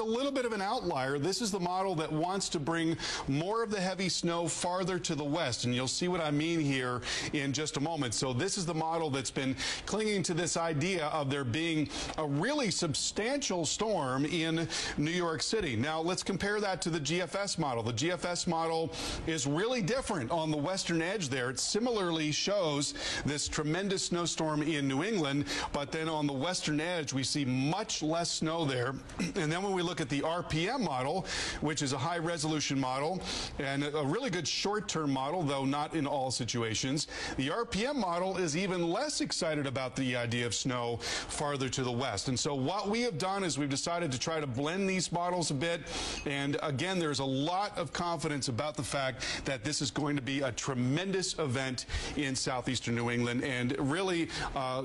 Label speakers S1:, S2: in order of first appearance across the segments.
S1: A little bit of an outlier. This is the model that wants to bring more of the heavy snow farther to the west, and you'll see what I mean here in just a moment. So this is the model that's been clinging to this idea of there being a really substantial storm in New York City. Now let's compare that to the GFS model. The GFS model is really different on the western edge there. It similarly shows this tremendous snowstorm in New England, but then on the western edge we see much less snow there. And then when we look at the RPM model, which is a high resolution model and a really good short-term model, though not in all situations, the RPM model is even less excited about the idea of snow farther to the west. And so what we have done is we've decided to try to blend these models a bit. And again, there's a lot of confidence about the fact that this is going to be a tremendous event in southeastern New England. And really,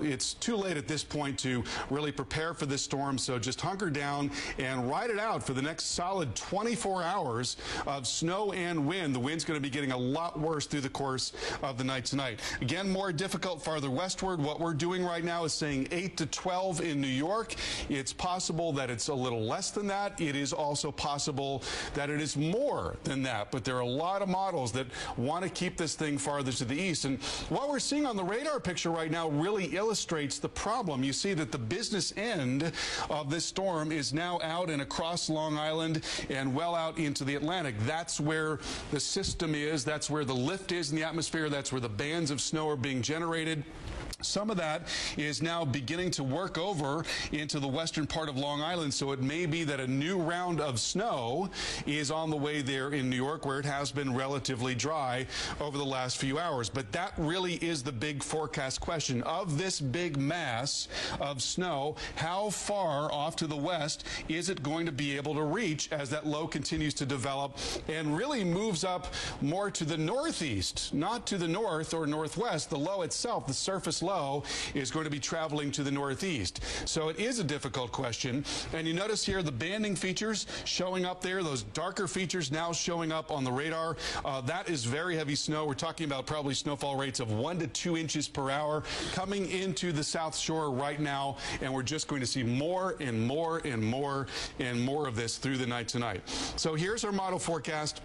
S1: it's too late at this point to really prepare for this storm. So just hunker down and ride it out for the next solid 24 hours of snow and wind. The wind's going to be getting a lot worse through the course of the night tonight. Again, more difficult farther westward. What we're doing right now is saying 8 to 12 in New York. It's possible that it's a little less than that. It is also possible that it is more than that. But there are a lot of models that want to keep this thing farther to the east. And what we're seeing on the radar picture right now really illustrates the problem. You see that the business end of this storm is now out and across Long Island and well out into the Atlantic. That's where the system is. That's where the lift is in the atmosphere. That's where the bands of snow are being generated. Some of that is now beginning to work over into the western part of Long Island, so it may be that a new round of snow is on the way there in New York, where it has been relatively dry over the last few hours. But that really is the big forecast question. Of this big mass of snow, how far off to the west is it going to be able to reach as that low continues to develop and really moves up more to the northeast, not to the north or northwest. The low itself, the surface low, is going to be traveling to the northeast. So it is a difficult question. And you notice here the banding features showing up there, those darker features now showing up on the radar. That is very heavy snow. We're talking about probably snowfall rates of 1 to 2 inches per hour coming into the South Shore right now. And we're just going to see more and more and more and more of this through the night tonight. So here's our model forecast.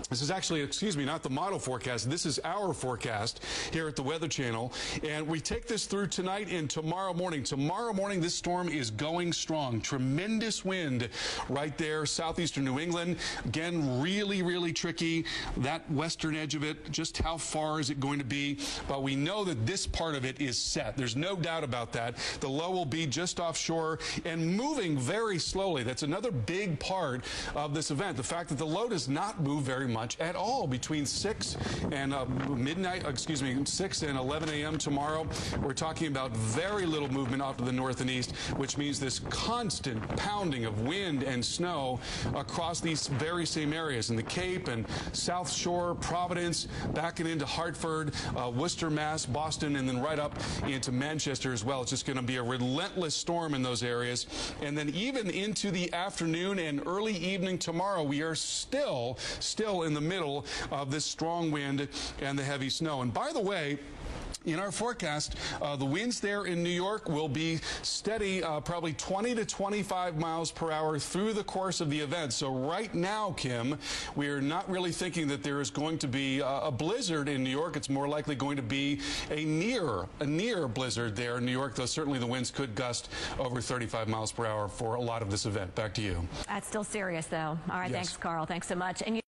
S1: This is actually, excuse me, not the model forecast. This is our forecast here at the Weather Channel. And we take this through tonight and tomorrow morning. Tomorrow morning, this storm is going strong. Tremendous wind right there, southeastern New England. Again, really, really tricky. That western edge of it, just how far is it going to be? But we know that this part of it is set. There's no doubt about that. The low will be just offshore and moving very slowly. That's another big part of this event. The fact that the low does not move very much at all between 6 and 6 and 11 a.m. tomorrow. We're talking about very little movement off to the north and east, which means this constant pounding of wind and snow across these very same areas in the Cape and South Shore, Providence, back and into Hartford, Worcester, Mass, Boston, and then right up into Manchester as well. It's just going to be a relentless storm in those areas. And then even into the afternoon and early evening tomorrow, we are still in the middle of this strong wind and the heavy snow. And by the way, in our forecast, the winds there in New York will be steady, probably 20 to 25 miles per hour through the course of the event. So right now, Kim, we are not really thinking that there is going to be a blizzard in New York. It's more likely going to be a near blizzard there in New York, though certainly the winds could gust over 35 miles per hour for a lot of this event. Back to you.
S2: That's still serious, though. All right,
S1: yes.
S2: Thanks, Carl. Thanks so much. And